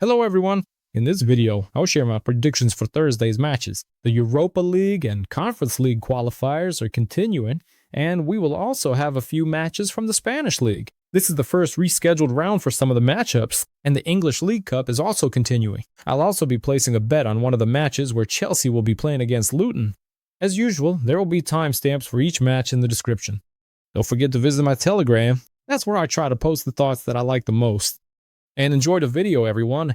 Hello everyone! In this video, I'll share my predictions for Thursday's matches. The Europa League and Conference League qualifiers are continuing, and we will also have a few matches from the Spanish League. This is the first rescheduled round for some of the matchups, and the English League Cup is also continuing. I'll also be placing a bet on one of the matches where Chelsea will be playing against Luton. As usual, there will be timestamps for each match in the description. Don't forget to visit my Telegram. That's where I try to post the thoughts that I like the most. And enjoy the video, everyone.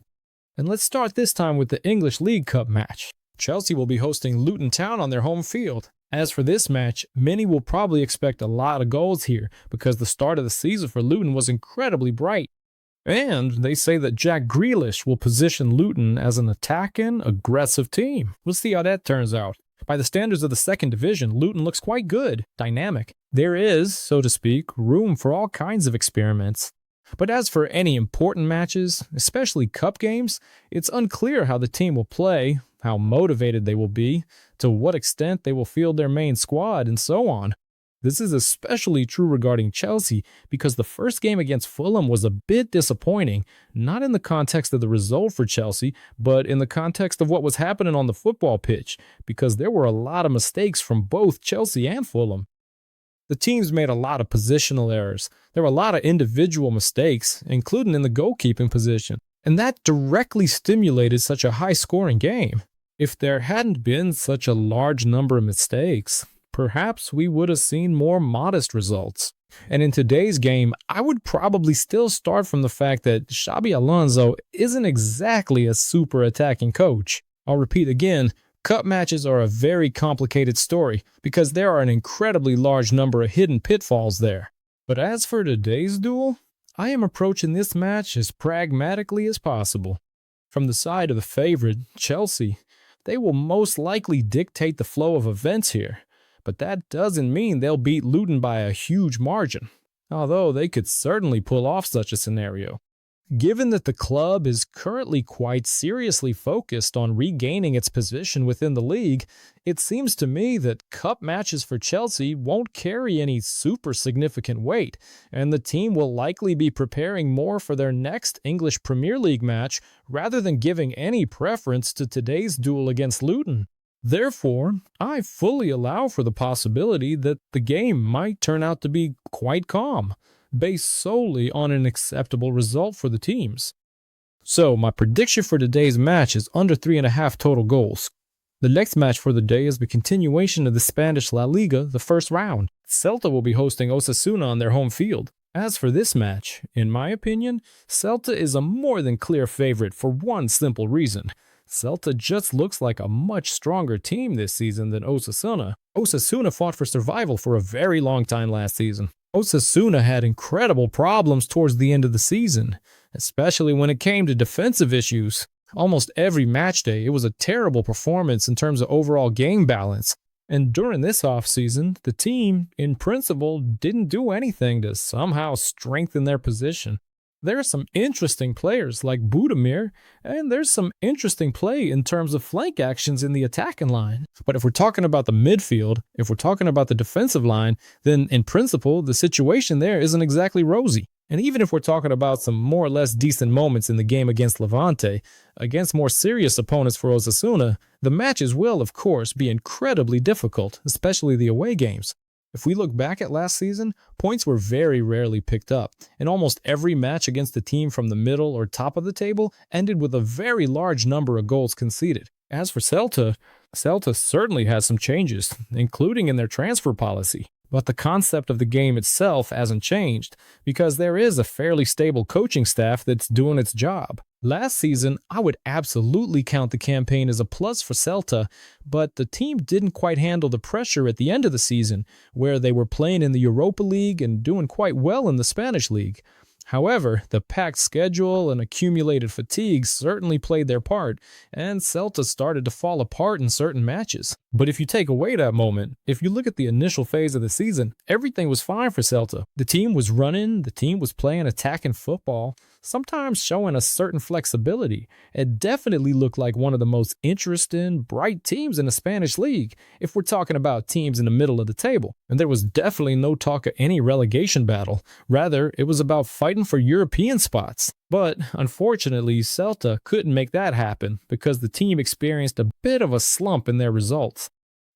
And let's start this time with the English League Cup match. Chelsea will be hosting Luton Town on their home field. As for this match, many will probably expect a lot of goals here because the start of the season for Luton was incredibly bright. And they say that Jack Grealish will position Luton as an attacking, aggressive team. We'll see how that turns out. By the standards of the second division, Luton looks quite good, dynamic. There is, so to speak, room for all kinds of experiments. But as for any important matches, especially cup games, it's unclear how the team will play, how motivated they will be, to what extent they will field their main squad, and so on. This is especially true regarding Chelsea because the first game against Fulham was a bit disappointing, not in the context of the result for Chelsea, but in the context of what was happening on the football pitch, because there were a lot of mistakes from both Chelsea and Fulham. The teams made a lot of positional errors. There were a lot of individual mistakes, including in the goalkeeping position, and that directly stimulated such a high-scoring game. If there hadn't been such a large number of mistakes, perhaps we would have seen more modest results. And in today's game, I would probably still start from the fact that Xabi Alonso isn't exactly a super attacking coach. I'll repeat again. Cup matches are a very complicated story because there are an incredibly large number of hidden pitfalls there. But as for today's duel, I am approaching this match as pragmatically as possible. From the side of the favorite, Chelsea, they will most likely dictate the flow of events here, but that doesn't mean they'll beat Luton by a huge margin, although they could certainly pull off such a scenario. Given that the club is currently quite seriously focused on regaining its position within the league, it seems to me that cup matches for Chelsea won't carry any super significant weight, and the team will likely be preparing more for their next English Premier League match rather than giving any preference to today's duel against Luton. Therefore, I fully allow for the possibility that the game might turn out to be quite calm, based solely on an acceptable result for the teams. So, my prediction for today's match is under 3.5 total goals. The next match for the day is the continuation of the Spanish La Liga, the first round. Celta will be hosting Osasuna on their home field. As for this match, in my opinion, Celta is a more than clear favorite for one simple reason. Celta just looks like a much stronger team this season than Osasuna. Osasuna fought for survival for a very long time last season. Osasuna had incredible problems towards the end of the season, especially when it came to defensive issues. Almost every match day, it was a terrible performance in terms of overall game balance. And during this offseason, the team, in principle, didn't do anything to somehow strengthen their position. There are some interesting players like Budimir, and there's some interesting play in terms of flank actions in the attacking line. But if we're talking about the midfield, if we're talking about the defensive line, then in principle, the situation there isn't exactly rosy. And even if we're talking about some more or less decent moments in the game against Levante, against more serious opponents for Osasuna, the matches will, of course, be incredibly difficult, especially the away games. If we look back at last season, points were very rarely picked up, and almost every match against a team from the middle or top of the table ended with a very large number of goals conceded. As for Celta, Celta certainly has some changes, including in their transfer policy. But the concept of the game itself hasn't changed, because there is a fairly stable coaching staff that's doing its job. Last season, I would absolutely count the campaign as a plus for Celta, but the team didn't quite handle the pressure at the end of the season, where they were playing in the Europa League and doing quite well in the Spanish League. However, the packed schedule and accumulated fatigue certainly played their part, and Celta started to fall apart in certain matches. But if you take away that moment, if you look at the initial phase of the season, everything was fine for Celta. The team was running, the team was playing attacking football. sometimes showing a certain flexibility. It definitely looked like one of the most interesting, bright teams in the Spanish league, if we're talking about teams in the middle of the table. And there was definitely no talk of any relegation battle. Rather, it was about fighting for European spots. But unfortunately, Celta couldn't make that happen because the team experienced a bit of a slump in their results.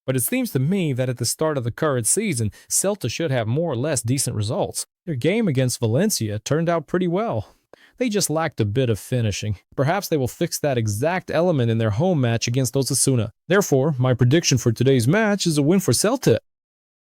But it seems to me that at the start of the current season, Celta should have more or less decent results. Their game against Valencia turned out pretty well. They just lacked a bit of finishing. Perhaps they will fix that exact element in their home match against Osasuna. Therefore, my prediction for today's match is a win for Celta.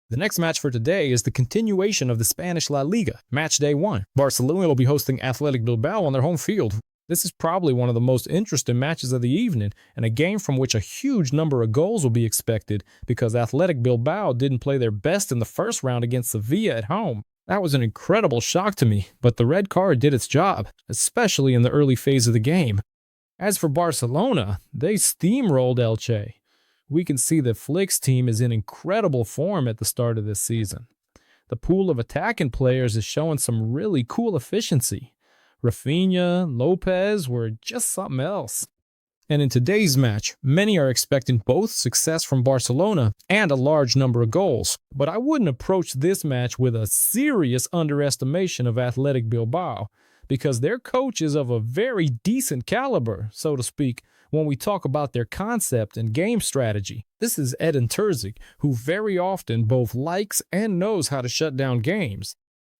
The next match for today is the continuation of the Spanish La Liga, match day 1. Barcelona will be hosting Athletic Bilbao on their home field. This is probably one of the most interesting matches of the evening, and a game from which a huge number of goals will be expected because Athletic Bilbao didn't play their best in the first round against Sevilla at home. That was an incredible shock to me, but the red card did its job, especially in the early phase of the game. As for Barcelona, they steamrolled Elche. We can see that Flick's team is in incredible form at the start of this season. The pool of attacking players is showing some really cool efficiency. Rafinha, Lopez were just something else. And in today's match, many are expecting both success from Barcelona and a large number of goals. But I wouldn't approach this match with a serious underestimation of Athletic Bilbao, because their coach is of a very decent caliber, so to speak, when we talk about their concept and game strategy. This is Edin Terzic, who very often both likes and knows how to shut down games.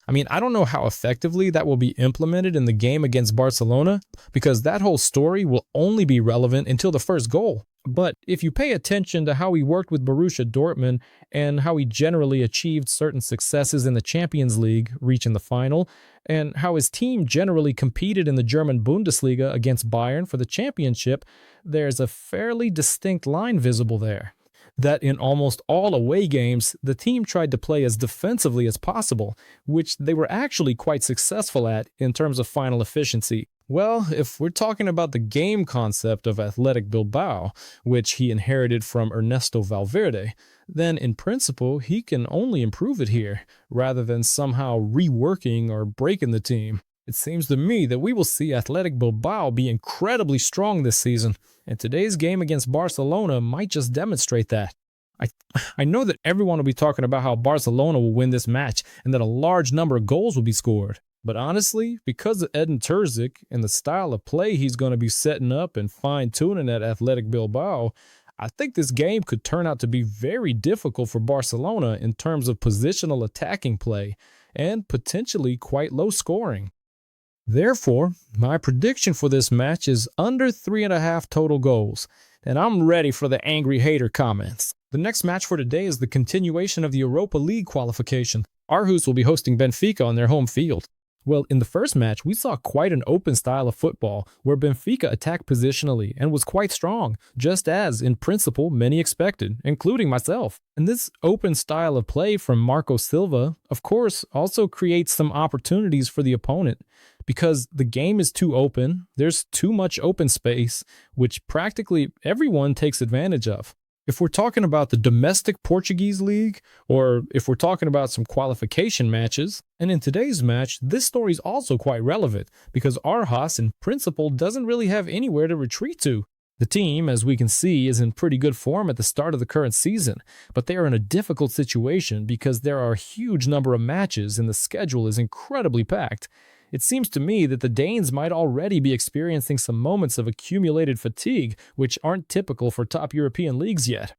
I mean, I don't know how effectively that will be implemented in the game against Barcelona, because that whole story will only be relevant until the first goal. But if you pay attention to how he worked with Borussia Dortmund and how he generally achieved certain successes in the Champions League, reaching the final, and how his team generally competed in the German Bundesliga against Bayern for the championship, there's a fairly distinct line visible there. That in almost all away games, the team tried to play as defensively as possible, which they were actually quite successful at in terms of final efficiency. Well, if we're talking about the game concept of Athletic Bilbao, which he inherited from Ernesto Valverde, then in principle he can only improve it here, rather than somehow reworking or breaking the team. It seems to me that we will see Athletic Bilbao be incredibly strong this season, and today's game against Barcelona might just demonstrate that. I know that everyone will be talking about how Barcelona will win this match and that a large number of goals will be scored. But honestly, because of Edin Terzic and the style of play he's going to be setting up and fine-tuning at Athletic Bilbao, I think this game could turn out to be very difficult for Barcelona in terms of positional attacking play and potentially quite low scoring. Therefore, my prediction for this match is under 3.5 total goals, and I'm ready for the angry hater comments. The next match for today is the continuation of the Europa League qualification. Aarhus will be hosting Benfica on their home field. Well, in the first match, we saw quite an open style of football, where Benfica attacked positionally and was quite strong, just as, in principle, many expected, including myself. And this open style of play from Marco Silva, of course, also creates some opportunities for the opponent, because the game is too open, there's too much open space, which practically everyone takes advantage of. If we're talking about the domestic Portuguese league, or if we're talking about some qualification matches, and in today's match, this story is also quite relevant, because Aarhus in principle doesn't really have anywhere to retreat to. The team, as we can see, is in pretty good form at the start of the current season, but they are in a difficult situation because there are a huge number of matches and the schedule is incredibly packed. It seems to me that the Danes might already be experiencing some moments of accumulated fatigue, which aren't typical for top European leagues yet.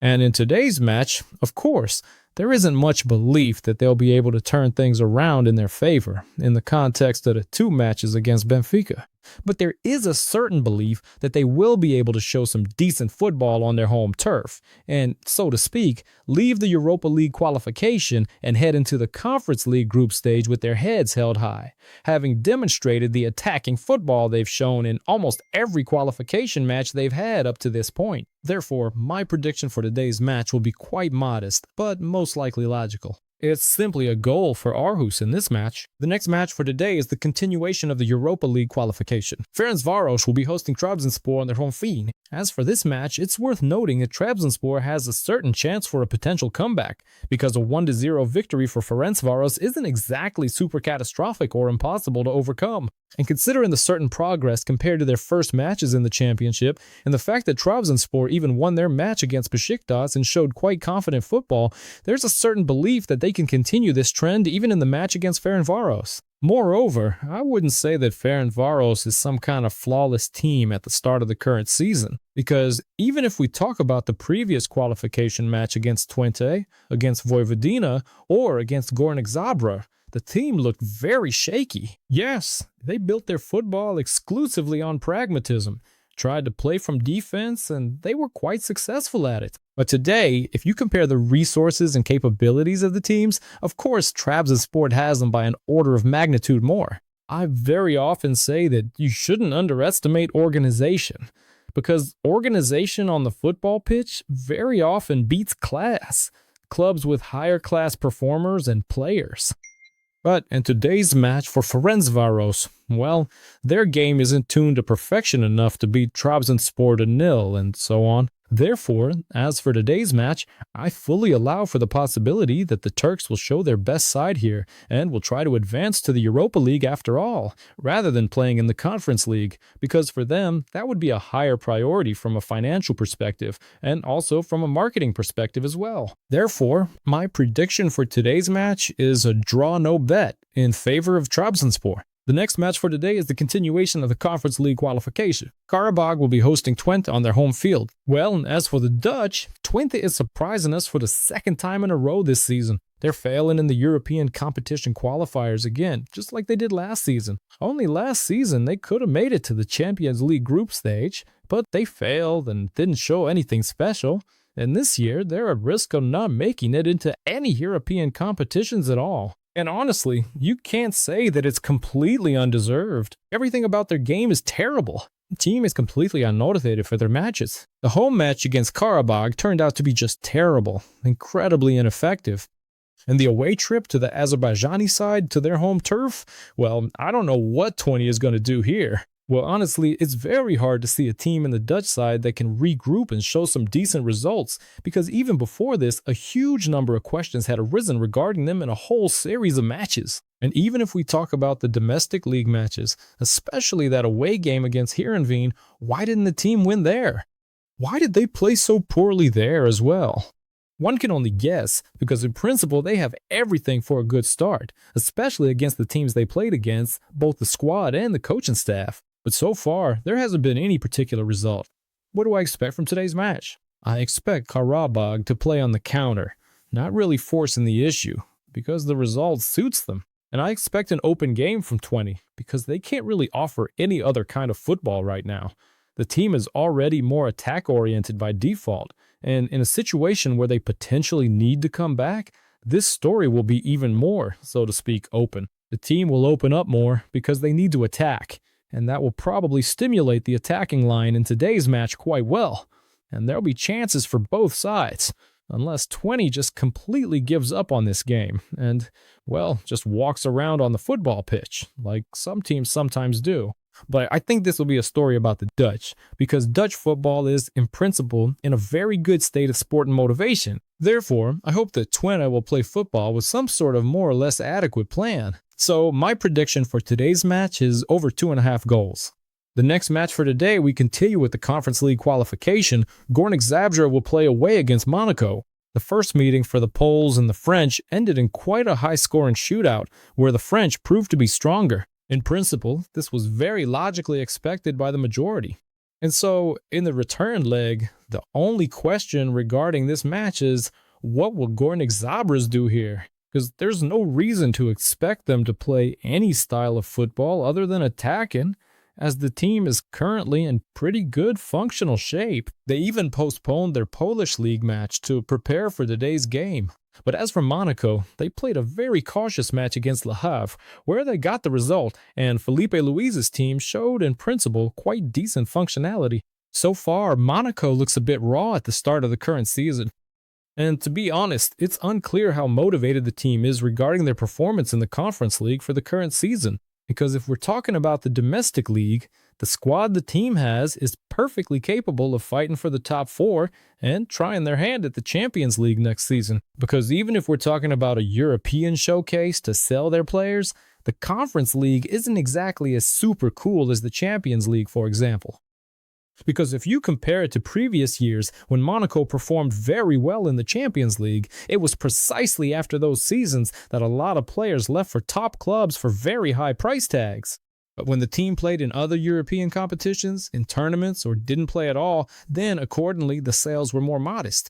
And in today's match, of course, there isn't much belief that they'll be able to turn things around in their favor in the context of the 2 matches against Benfica. But there is a certain belief that they will be able to show some decent football on their home turf and, so to speak, leave the Europa League qualification and head into the Conference League group stage with their heads held high, having demonstrated the attacking football they've shown in almost every qualification match they've had up to this point. Therefore, my prediction for today's match will be quite modest, but most likely logical. It's simply a goal for Aarhus in this match. The next match for today is the continuation of the Europa League qualification. Ferencváros will be hosting Trabzonspor on their home field. As for this match, it's worth noting that Trabzonspor has a certain chance for a potential comeback, because a 1-0 victory for Ferencváros isn't exactly super catastrophic or impossible to overcome. And considering the certain progress compared to their first matches in the championship, and the fact that Trabzonspor even won their match against Besiktas and showed quite confident football, there's a certain belief that they can continue this trend even in the match against Ferencváros. Moreover, I wouldn't say that Ferencváros is some kind of flawless team at the start of the current season, because even if we talk about the previous qualification match against Twente, against Vojvodina, or against Górnik Zabrze, the team looked very shaky. Yes, they built their football exclusively on pragmatism, tried to play from defense, and they were quite successful at it. But today, if you compare the resources and capabilities of the teams, of course Trabzonspor has them by an order of magnitude more. I very often say that you shouldn't underestimate organization, because organization on the football pitch very often beats class, clubs with higher class performers and players. But in today's match for Ferencváros, well, their game isn't tuned to perfection enough to beat Trabzonspor to 0 and so on. Therefore, as for today's match, I fully allow for the possibility that the Turks will show their best side here and will try to advance to the Europa League after all, rather than playing in the Conference League, because for them, that would be a higher priority from a financial perspective and also from a marketing perspective as well. Therefore, my prediction for today's match is a draw no bet in favor of Trabzonspor. The next match for today is the continuation of the Conference League qualification. Qarabağ will be hosting Twente on their home field. Well, as for the Dutch, Twente is surprising us for the second time in a row this season. They're failing in the European competition qualifiers again, just like they did last season. Only last season they could have made it to the Champions League group stage, but they failed and didn't show anything special. And this year, they're at risk of not making it into any European competitions at all. And honestly, you can't say that it's completely undeserved. Everything about their game is terrible. The team is completely unmotivated for their matches. The home match against Qarabağ turned out to be just terrible, incredibly ineffective. And the away trip to the Azerbaijani side to their home turf, well, I don't know what Twente is going to do here. Well, honestly, it's very hard to see a team in the Dutch side that can regroup and show some decent results, because even before this, a huge number of questions had arisen regarding them in a whole series of matches. And even if we talk about the domestic league matches, especially that away game against Heerenveen, why didn't the team win there? Why did they play so poorly there as well? One can only guess, because in principle they have everything for a good start, especially against the teams they played against, both the squad and the coaching staff. But so far, there hasn't been any particular result. What do I expect from today's match? I expect Qarabağ to play on the counter, not really forcing the issue, because the result suits them. And I expect an open game from Twente, because they can't really offer any other kind of football right now. The team is already more attack-oriented by default, and in a situation where they potentially need to come back, this story will be even more, so to speak, open. The team will open up more because they need to attack, and that will probably stimulate the attacking line in today's match quite well. And there'll be chances for both sides, unless Twente just completely gives up on this game and, well, just walks around on the football pitch, like some teams sometimes do. But I think this will be a story about the Dutch, because Dutch football is, in principle, in a very good state of sport and motivation. Therefore, I hope that Twente will play football with some sort of more or less adequate plan. So my prediction for today's match is over 2.5 goals. The next match for today, we continue with the Conference League qualification. Górnik Zabrze will play away against Monaco. The first meeting for the Poles and the French ended in quite a high-scoring shootout, where the French proved to be stronger. In principle, this was very logically expected by the majority. And so, in the return leg, the only question regarding this match is, what will Górnik Zabrze do here? Because there's no reason to expect them to play any style of football other than attacking, as the team is currently in pretty good functional shape. They even postponed their Polish league match to prepare for today's game. But as for Monaco, they played a very cautious match against Le Havre, where they got the result, and Filipe Luis's team showed, in principle, quite decent functionality. So far, Monaco looks a bit raw at the start of the current season. And to be honest, it's unclear how motivated the team is regarding their performance in the Conference League for the current season. Because if we're talking about the domestic league, the squad the team has is perfectly capable of fighting for the top 4 and trying their hand at the Champions League next season. Because even if we're talking about a European showcase to sell their players, the Conference League isn't exactly as super cool as the Champions League, for example. Because if you compare it to previous years when Monaco performed very well in the Champions League, it was precisely after those seasons that a lot of players left for top clubs for very high price tags. But when the team played in other European competitions, in tournaments, or didn't play at all, then accordingly the sales were more modest.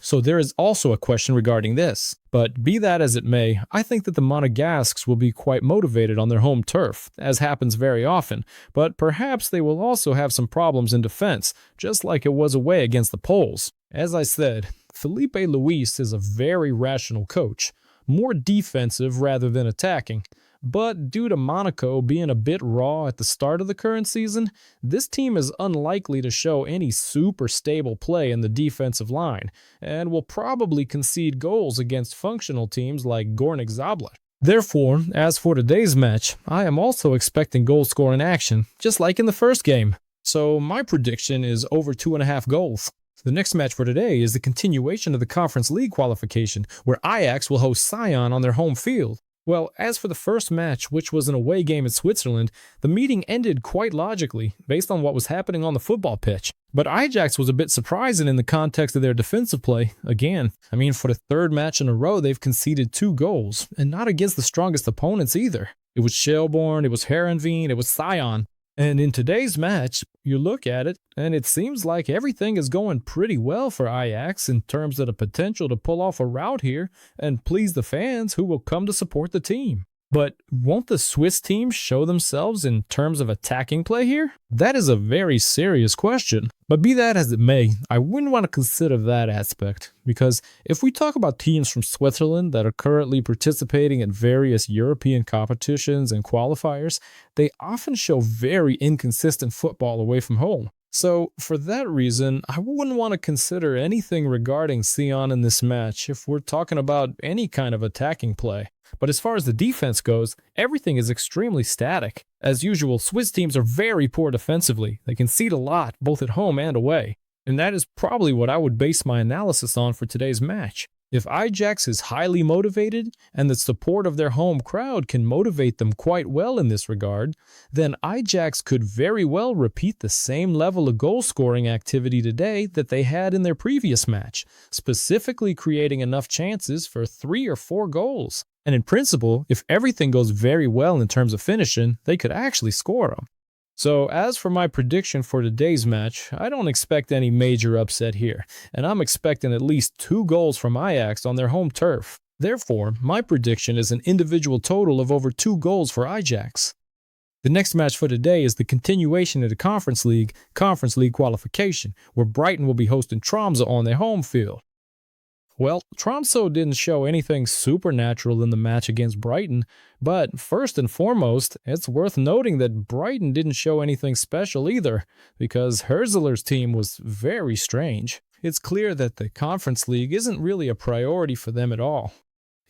So there is also a question regarding this. But be that as it may, I think that the Monegasques will be quite motivated on their home turf, as happens very often, but perhaps they will also have some problems in defense, just like it was away against the Poles. As I said, Felipe Luis is a very rational coach, more defensive rather than attacking. But due to Monaco being a bit raw at the start of the current season, this team is unlikely to show any super stable play in the defensive line, and will probably concede goals against functional teams like Górnik Zabrze. Therefore, as for today's match, I am also expecting goal-scoring action, just like in the first game. So my prediction is over 2.5 goals. The next match for today is the continuation of the Conference League qualification, where Ajax will host Sion on their home field. Well, as for the first match, which was an away game in Switzerland, the meeting ended quite logically, based on what was happening on the football pitch. But Ajax was a bit surprising in the context of their defensive play. Again, for the third match in a row, they've conceded 2 goals, and not against the strongest opponents either. It was Shelbourne, it was Heerenveen, it was Sion. And in today's match, you look at it, and it seems like everything is going pretty well for Ajax in terms of the potential to pull off a rout here and please the fans who will come to support the team. But won't the Swiss team show themselves in terms of attacking play here? That is a very serious question. But be that as it may, I wouldn't want to consider that aspect, because if we talk about teams from Switzerland that are currently participating in various European competitions and qualifiers, they often show very inconsistent football away from home. So for that reason, I wouldn't want to consider anything regarding Sion in this match if we're talking about any kind of attacking play. But as far as the defense goes, everything is extremely static. As usual, Swiss teams are very poor defensively. They concede a lot, both at home and away. And that is probably what I would base my analysis on for today's match. If Ajax is highly motivated, and the support of their home crowd can motivate them quite well in this regard, then Ajax could very well repeat the same level of goal-scoring activity today that they had in their previous match, specifically creating enough chances for 3 or 4 goals. And in principle, if everything goes very well in terms of finishing, they could actually score them. So as for my prediction for today's match, I don't expect any major upset here, and I'm expecting at least 2 goals from Ajax on their home turf. Therefore, my prediction is an individual total of over 2 goals for Ajax. The next match for today is the continuation of the Conference League qualification, where Brighton will be hosting Tromsø on their home field. Well, Tromsø didn't show anything supernatural in the match against Brighton, but first and foremost, it's worth noting that Brighton didn't show anything special either, because Herzler's team was very strange. It's clear that the Conference League isn't really a priority for them at all.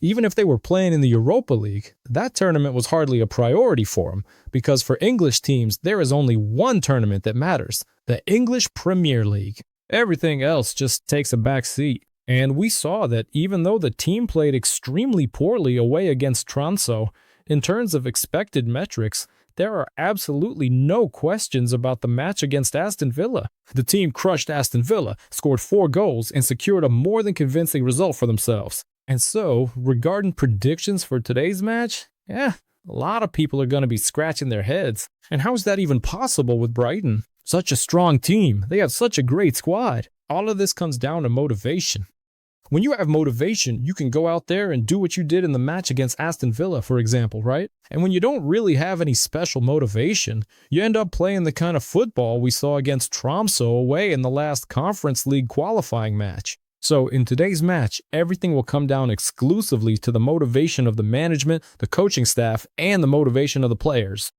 Even if they were playing in the Europa League, that tournament was hardly a priority for them, because for English teams, there is only one tournament that matters, the English Premier League. Everything else just takes a back seat. And we saw that even though the team played extremely poorly away against Tromsø, in terms of expected metrics, there are absolutely no questions about the match against Aston Villa. The team crushed Aston Villa, scored 4 goals, and secured a more than convincing result for themselves. And so, regarding predictions for today's match, a lot of people are going to be scratching their heads. And how is that even possible with Brighton? Such a strong team. They have such a great squad. All of this comes down to motivation. When you have motivation, you can go out there and do what you did in the match against Aston Villa, for example, right? And when you don't really have any special motivation, you end up playing the kind of football we saw against Tromsø away in the last Conference League qualifying match. So in today's match, everything will come down exclusively to the motivation of the management, the coaching staff, and the motivation of the players.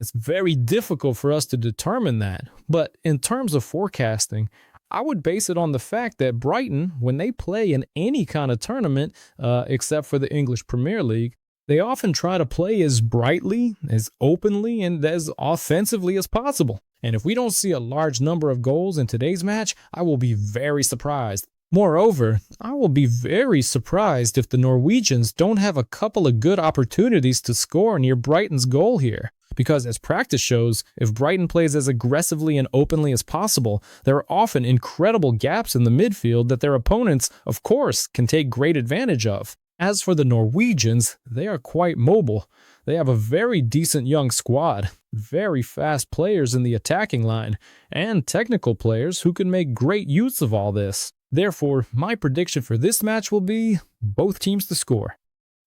It's very difficult for us to determine that, but in terms of forecasting, I would base it on the fact that Brighton, when they play in any kind of tournament, except for the English Premier League, they often try to play as brightly, as openly, and as offensively as possible. And if we don't see a large number of goals in today's match, I will be very surprised. Moreover, I will be very surprised if the Norwegians don't have a couple of good opportunities to score near Brighton's goal here. Because as practice shows, if Brighton plays as aggressively and openly as possible, there are often incredible gaps in the midfield that their opponents, of course, can take great advantage of. As for the Norwegians, they are quite mobile. They have a very decent young squad, very fast players in the attacking line, and technical players who can make great use of all this. Therefore, my prediction for this match will be both teams to score.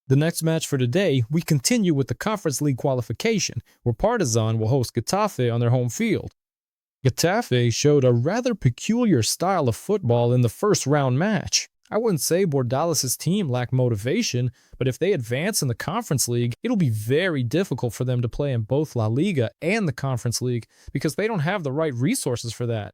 The next match for today, we continue with the Conference League qualification, where Partizan will host Getafe on their home field. Getafe showed a rather peculiar style of football in the first round match. I wouldn't say Bordalás' team lacked motivation, but if they advance in the Conference League, it'll be very difficult for them to play in both La Liga and the Conference League because they don't have the right resources for that.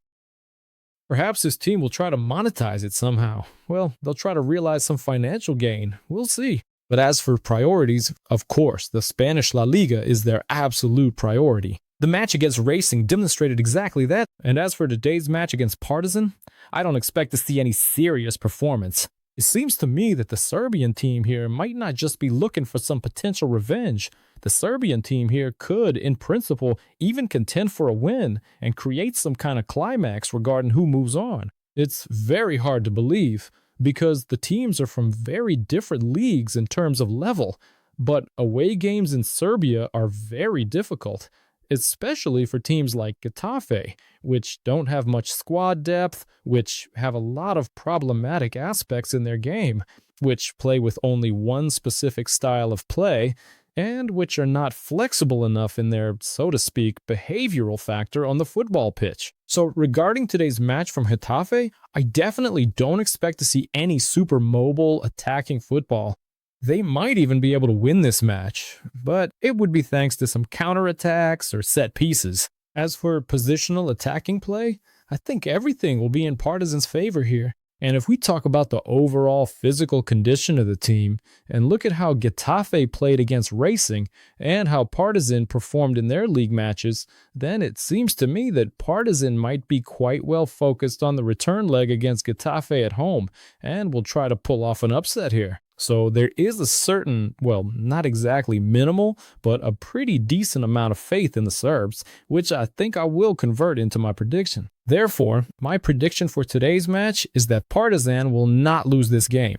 Perhaps this team will try to monetize it somehow. Well, they'll try to realize some financial gain. We'll see. But as for priorities, of course, the Spanish La Liga is their absolute priority. The match against Racing demonstrated exactly that, and as for today's match against Partizan, I don't expect to see any serious performance. It seems to me that the Serbian team here might not just be looking for some potential revenge. The Serbian team here could, in principle, even contend for a win and create some kind of climax regarding who moves on. It's very hard to believe, because the teams are from very different leagues in terms of level, but away games in Serbia are very difficult, especially for teams like Getafe, which don't have much squad depth, which have a lot of problematic aspects in their game, which play with only one specific style of play, and which are not flexible enough in their, so to speak, behavioral factor on the football pitch. So regarding today's match from Getafe, I definitely don't expect to see any super mobile attacking football. They might even be able to win this match, but it would be thanks to some counterattacks or set pieces. As for positional attacking play, I think everything will be in Partizan's favor here. And if we talk about the overall physical condition of the team, and look at how Getafe played against Racing, and how Partizan performed in their league matches, then it seems to me that Partizan might be quite well focused on the return leg against Getafe at home, and will try to pull off an upset here. So there is a certain, well, not exactly minimal, but a pretty decent amount of faith in the Serbs, which I think I will convert into my prediction. Therefore, my prediction for today's match is that Partizan will not lose this game.